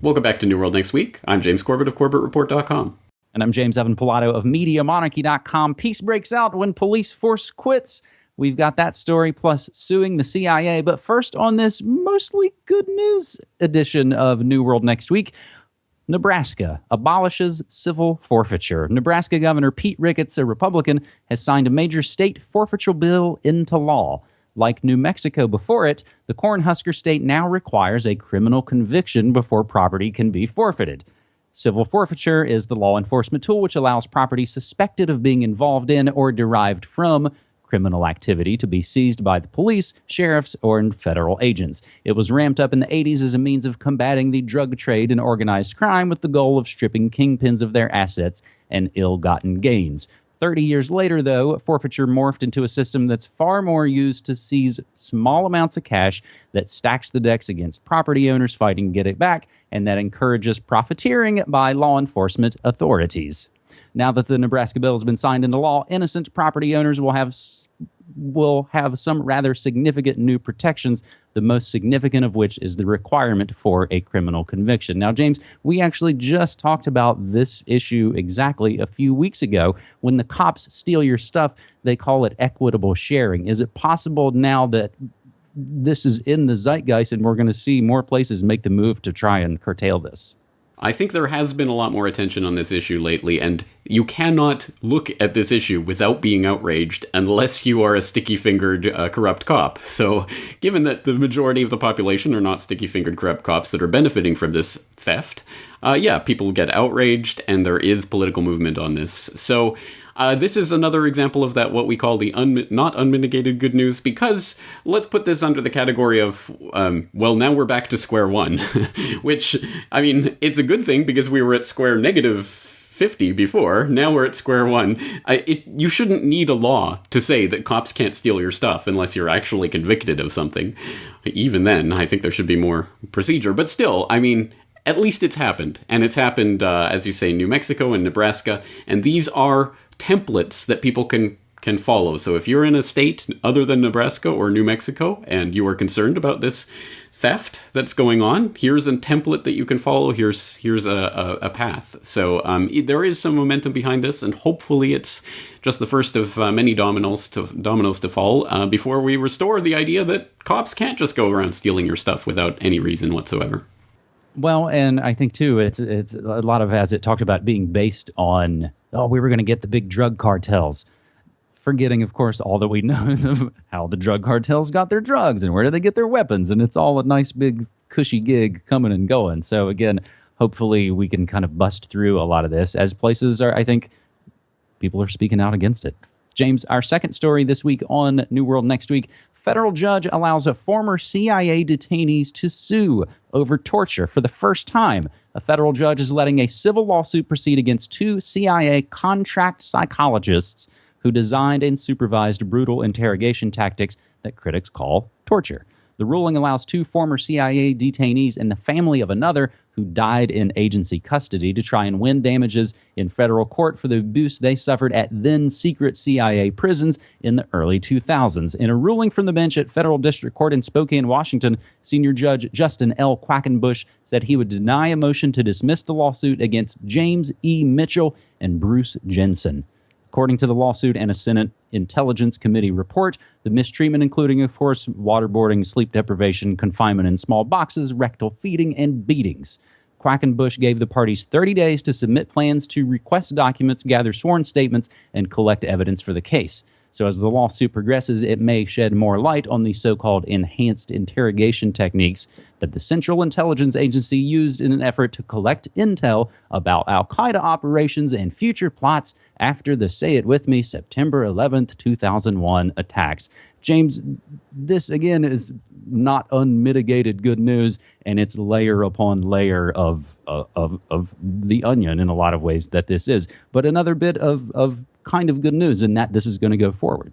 Welcome back to New World Next Week. I'm James Corbett of CorbettReport.com. And I'm James Evan Pilato of MediaMonarchy.com. Peace breaks out when police force quits. We've got that story, plus suing the CIA. But first, on this mostly good news edition of New World Next Week, Nebraska abolishes civil forfeiture. Nebraska Governor Pete Ricketts, a Republican, has signed a major state forfeiture bill into law. Like New Mexico before it, the Cornhusker state now requires a criminal conviction before property can be forfeited. Civil forfeiture is the law enforcement tool which allows property suspected of being involved in or derived from criminal activity to be seized by the police, sheriffs, or federal agents. It was ramped up in the 80s as a means of combating the drug trade and organized crime with the goal of stripping kingpins of their assets and ill-gotten gains. 30 years later, though, forfeiture morphed into a system that's far more used to seize small amounts of cash that stacks the decks against property owners fighting to get it back, and that encourages profiteering by law enforcement authorities. Now that the Nebraska bill has been signed into law, innocent property owners will have some rather significant new protections, the most significant of which is the requirement for a criminal conviction. Now, James, we actually just talked about this issue exactly a few weeks ago. When the cops steal your stuff, they call it equitable sharing. Is it possible now that this is in the zeitgeist and we're going to see more places make the move to try and curtail this? I think there has been a lot more attention on this issue lately, and you cannot look at this issue without being outraged unless you are a sticky-fingered, corrupt cop. So, given that the majority of the population are not sticky-fingered, corrupt cops that are benefiting from this theft, people get outraged, and there is political movement on this. So, this is another example of that, what we call the not unmitigated good news, because let's put this under the category of, now we're back to square one, which, I mean, it's a good thing because we were at square negative 50 before. Now we're at square one. You shouldn't need a law to say that cops can't steal your stuff unless you're actually convicted of something. Even then, I think there should be more procedure. But still, I mean, at least it's happened. And it's happened, as you say, New Mexico and Nebraska. And these are templates that people can follow. So if you're in a state other than Nebraska or New Mexico and you are concerned about this theft that's going on, here's a template that you can follow. Here's a path. So there is some momentum behind this, and hopefully it's just the first of many dominoes to fall before we restore the idea that cops can't just go around stealing your stuff without any reason whatsoever. Well, and I think, too, it's a lot of, as it talked about, being based on, we were going to get the big drug cartels. Forgetting, of course, all that we know of how the drug cartels got their drugs and where do they get their weapons. And it's all a nice, big, cushy gig coming and going. So, again, hopefully we can kind of bust through a lot of this as places are, I think, people are speaking out against it. James, our second story this week on New World Next Week. Federal judge allows a former CIA detainees to sue over torture for the first time. A federal judge is letting a civil lawsuit proceed against two CIA contract psychologists who designed and supervised brutal interrogation tactics that critics call torture. The ruling allows two former CIA detainees and the family of another who died in agency custody to try and win damages in federal court for the abuse they suffered at then-secret CIA prisons in the early 2000s. In a ruling from the bench at Federal District Court in Spokane, Washington, Senior Judge Justin L. Quackenbush said he would deny a motion to dismiss the lawsuit against James E. Mitchell and Bruce Jensen. According to the lawsuit and a Senate Intelligence Committee report, the mistreatment, including, of course, waterboarding, sleep deprivation, confinement in small boxes, rectal feeding, and beatings. Quackenbush gave the parties 30 days to submit plans to request documents, gather sworn statements, and collect evidence for the case. So as the lawsuit progresses, it may shed more light on the so-called enhanced interrogation techniques that the Central Intelligence Agency used in an effort to collect intel about al-Qaeda operations and future plots after the, say it with me, September 11th, 2001 attacks. James, this again is not unmitigated good news, and it's layer upon layer of the onion in a lot of ways that this is. But another bit of kind of good news in that this is going to go forward.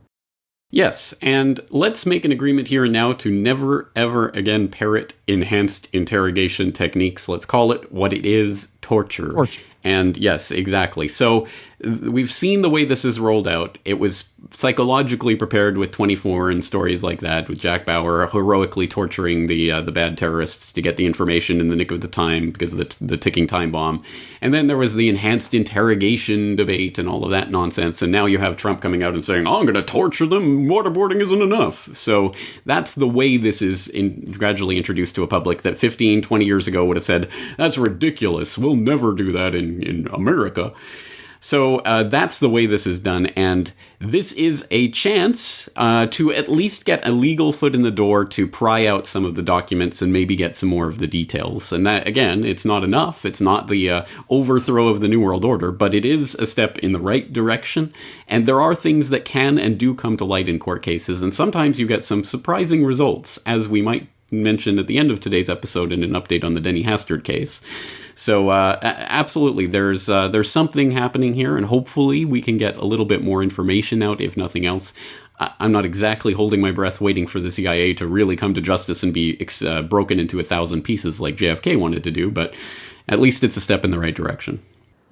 Yes, and let's make an agreement here and now to never, ever again parrot enhanced interrogation techniques. Let's call it what it is, torture. And yes, exactly. So we've seen the way this is rolled out. It was psychologically prepared with 24 and stories like that, with Jack Bauer heroically torturing the bad terrorists to get the information in the nick of the time because of the ticking time bomb. And then there was the enhanced interrogation debate and all of that nonsense. And now you have Trump coming out and saying, oh, I'm going to torture them. Waterboarding isn't enough. So that's the way this is gradually introduced to a public that 15, 20 years ago would have said, that's ridiculous. We'll never do that in America. So that's the way this is done, and this is a chance to at least get a legal foot in the door to pry out some of the documents and maybe get some more of the details. And that, again, it's not enough. It's not the overthrow of the New World Order, but it is a step in the right direction. And there are things that can and do come to light in court cases, and sometimes you get some surprising results, as we might mention at the end of today's episode in an update on the Denny Hastert case. So absolutely, there's something happening here, and hopefully we can get a little bit more information out, if nothing else. I'm not exactly holding my breath waiting for the CIA to really come to justice and be broken into 1,000 pieces like JFK wanted to do, but at least it's a step in the right direction.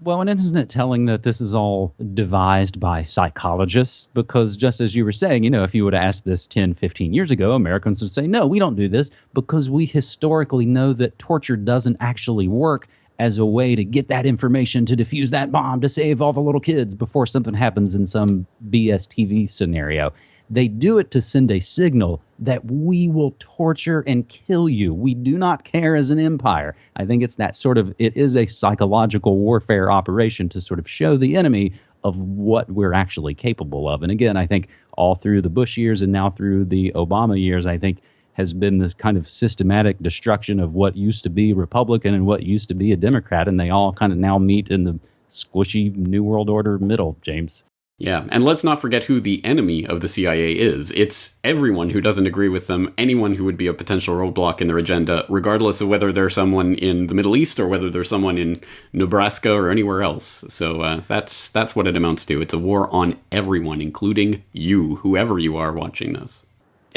Well, and isn't it telling that this is all devised by psychologists? Because just as you were saying, if you would have asked this 10, 15 years ago, Americans would say, no, we don't do this because we historically know that torture doesn't actually work as a way to get that information to defuse that bomb to save all the little kids before something happens in some BS TV scenario. They do it to send a signal that we will torture and kill you. We do not care as an empire. I think it's that it is a psychological warfare operation to sort of show the enemy of what we're actually capable of. And again, I think all through the Bush years and now through the Obama years, I think has been this kind of systematic destruction of what used to be Republican and what used to be a Democrat. And they all kind of now meet in the squishy New World Order middle, James. Yeah, and let's not forget who the enemy of the CIA is. It's everyone who doesn't agree with them, anyone who would be a potential roadblock in their agenda, regardless of whether they're someone in the Middle East or whether they're someone in Nebraska or anywhere else. So that's what it amounts to. It's a war on everyone, including you, whoever you are watching this.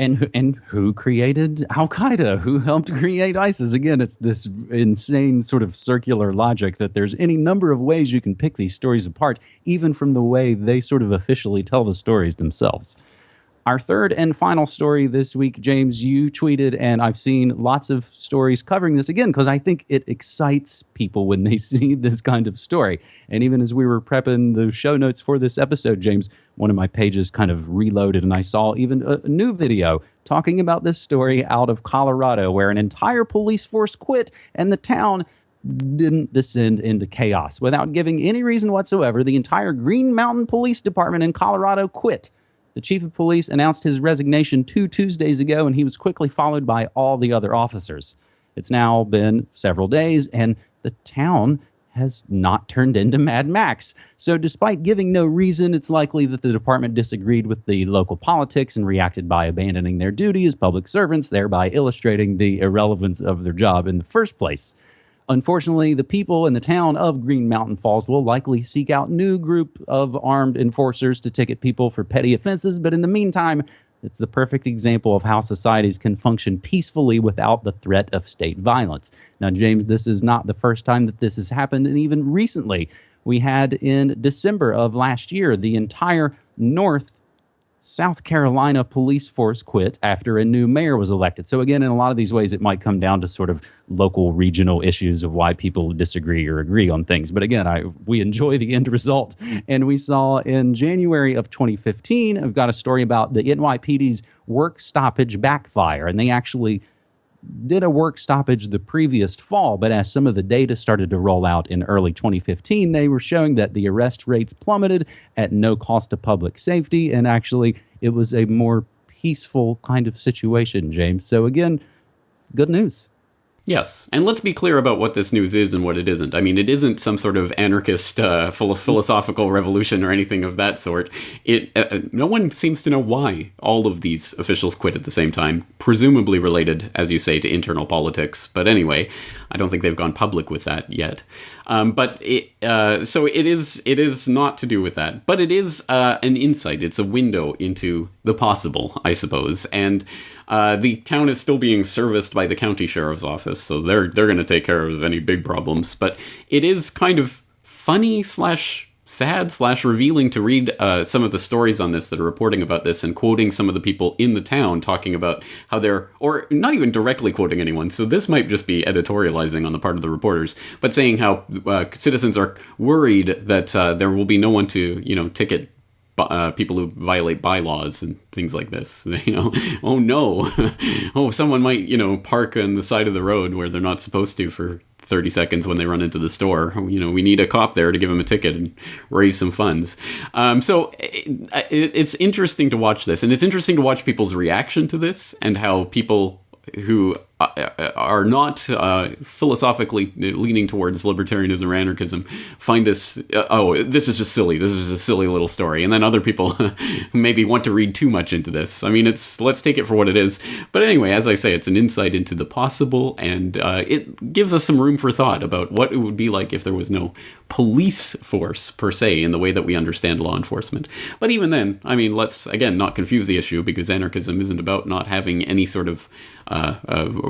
And who created Al-Qaeda? Who helped create ISIS? Again, it's this insane sort of circular logic that there's any number of ways you can pick these stories apart, even from the way they sort of officially tell the stories themselves. Our third and final story this week, James, you tweeted, and I've seen lots of stories covering this again because I think it excites people when they see this kind of story. And even as we were prepping the show notes for this episode, James, one of my pages kind of reloaded and I saw even a new video talking about this story out of Colorado where an entire police force quit and the town didn't descend into chaos. Without giving any reason whatsoever, the entire Green Mountain Police Department in Colorado quit. The chief of police announced his resignation 2 Tuesdays ago, and he was quickly followed by all the other officers. It's now been several days, and the town has not turned into Mad Max. So despite giving no reason, it's likely that the department disagreed with the local politics and reacted by abandoning their duty as public servants, thereby illustrating the irrelevance of their job in the first place. Unfortunately, the people in the town of Green Mountain Falls will likely seek out new group of armed enforcers to ticket people for petty offenses, but in the meantime, it's the perfect example of how societies can function peacefully without the threat of state violence. Now, James, this is not the first time that this has happened, and even recently, we had in December of last year, the entire South Carolina police force quit after a new mayor was elected. So again, in a lot of these ways, it might come down to sort of local, regional issues of why people disagree or agree on things. But again, we enjoy the end result. And we saw in January of 2015, I've got a story about the NYPD's work stoppage backfire. And they actually did a work stoppage the previous fall, but as some of the data started to roll out in early 2015, they were showing that the arrest rates plummeted at no cost to public safety, and actually it was a more peaceful kind of situation, James. So again, good news. Yes, and let's be clear about what this news is and what it isn't. I mean, it isn't some sort of anarchist philosophical revolution or anything of that sort. No one seems to know why all of these officials quit at the same time, presumably related, as you say, to internal politics. But anyway, I don't think they've gone public with that yet. So it is not to do with that, but it is an insight. It's a window into the possible, I suppose. And the town is still being serviced by the county sheriff's office, so they're going to take care of any big problems. But it is kind of funny / sad / revealing to read some of the stories on this that are reporting about this and quoting some of the people in the town talking about how they're, or not even directly quoting anyone, so this might just be editorializing on the part of the reporters, but saying how citizens are worried that there will be no one to, ticket people who violate bylaws and things like this. Oh no, oh, someone might, park on the side of the road where they're not supposed to for 30 seconds when they run into the store. We need a cop there to give them a ticket and raise some funds. So it's interesting to watch this, and it's interesting to watch people's reaction to this and how people who are not philosophically leaning towards libertarianism or anarchism find this, this is just silly. This is a silly little story. And then other people maybe want to read too much into this. I mean, let's take it for what it is. But anyway, as I say, it's an insight into the possible, and it gives us some room for thought about what it would be like if there was no police force per se in the way that we understand law enforcement. But even then, I mean, let's again not confuse the issue, because anarchism isn't about not having any sort of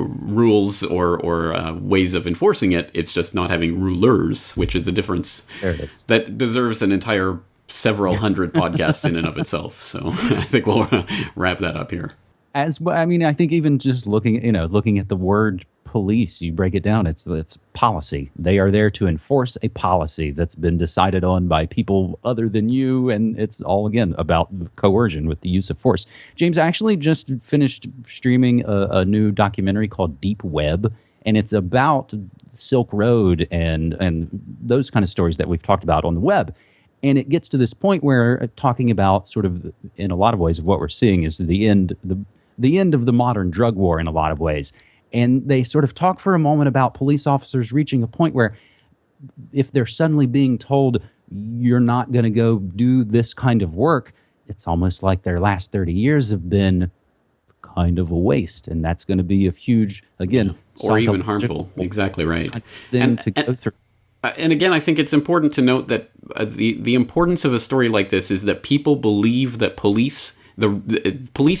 rules or ways of enforcing it. It's just not having rulers, which is a difference that deserves an entire several hundred podcasts in and of itself. So I think we'll wrap that up here. I think even just looking at the word police, you break it down, it's policy. They are there to enforce a policy that's been decided on by people other than you, and it's all, again, about coercion with the use of force. James, I actually just finished streaming a new documentary called Deep Web, and it's about Silk Road and those kind of stories that we've talked about on the web. And it gets to this point where talking about sort of, in a lot of ways, of what we're seeing is the end of the modern drug war in a lot of ways. And they sort of talk for a moment about police officers reaching a point where if they're suddenly being told you're not going to go do this kind of work, it's almost like their last 30 years have been kind of a waste. And that's going to be a huge, again, or even harmful. Exactly right. Thing to go through. And again, I think it's important to note that the importance of a story like this is that people believe that police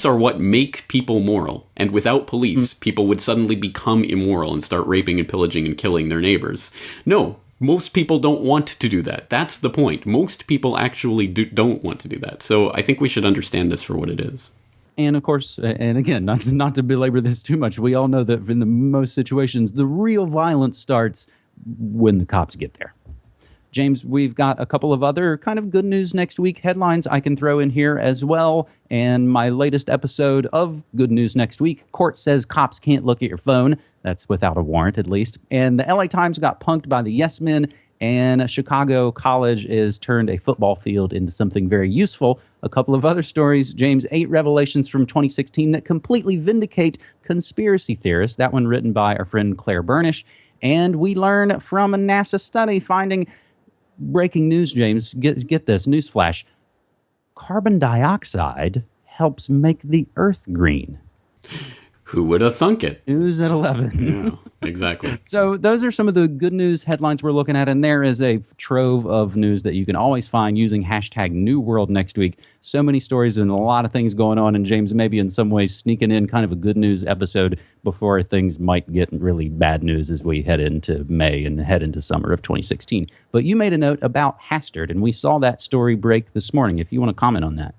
are what make people moral. And without police, people would suddenly become immoral and start raping and pillaging and killing their neighbors. No, most people don't want to do that. That's the point. Most people actually don't want to do that. So I think we should understand this for what it is. And of course, and again, not to belabor this too much, we all know that in the most situations, the real violence starts when the cops get there. James, we've got a couple of other kind of good news next week headlines I can throw in here as well. And my latest episode of Good News Next Week, court says cops can't look at your phone. That's without a warrant, at least. And the LA Times got punked by the Yes Men, and Chicago College is turned a football field into something very useful. A couple of other stories, James, 8 revelations from 2016 that completely vindicate conspiracy theorists. That one written by our friend Claire Burnish. And we learn from a NASA study finding breaking news, James, get this, newsflash. Carbon dioxide helps make the Earth green. Who would have thunk it? News at 11. Yeah, exactly. So those are some of the good news headlines we're looking at, and there is a trove of news that you can always find using hashtag New World next week. So many stories and a lot of things going on, and James, maybe in some ways sneaking in kind of a good news episode before things might get really bad news as we head into May and head into summer of 2016. But you made a note about Hastert, and we saw that story break this morning. If you want to comment on that.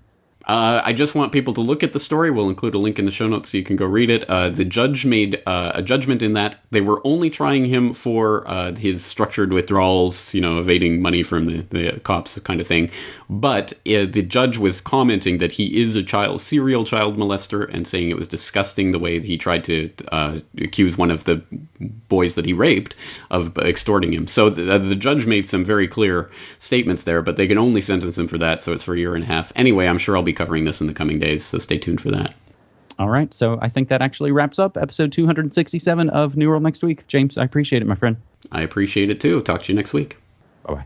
I just want people to look at the story. We'll include a link in the show notes so you can go read it. The judge made a judgment in that they were only trying him for his structured withdrawals, evading money from the cops kind of thing. But the judge was commenting that he is a serial child molester, and saying it was disgusting the way he tried to accuse one of the boys that he raped of extorting him. So the judge made some very clear statements there, but they can only sentence him for that, so it's for a year and a half. Anyway, I'm sure I'll be covering this in the coming days, so stay tuned for that. All right, so I think that actually wraps up episode 267 of New World Next Week. James, I appreciate it, my friend. I appreciate it too. Talk to you next week. Bye-bye.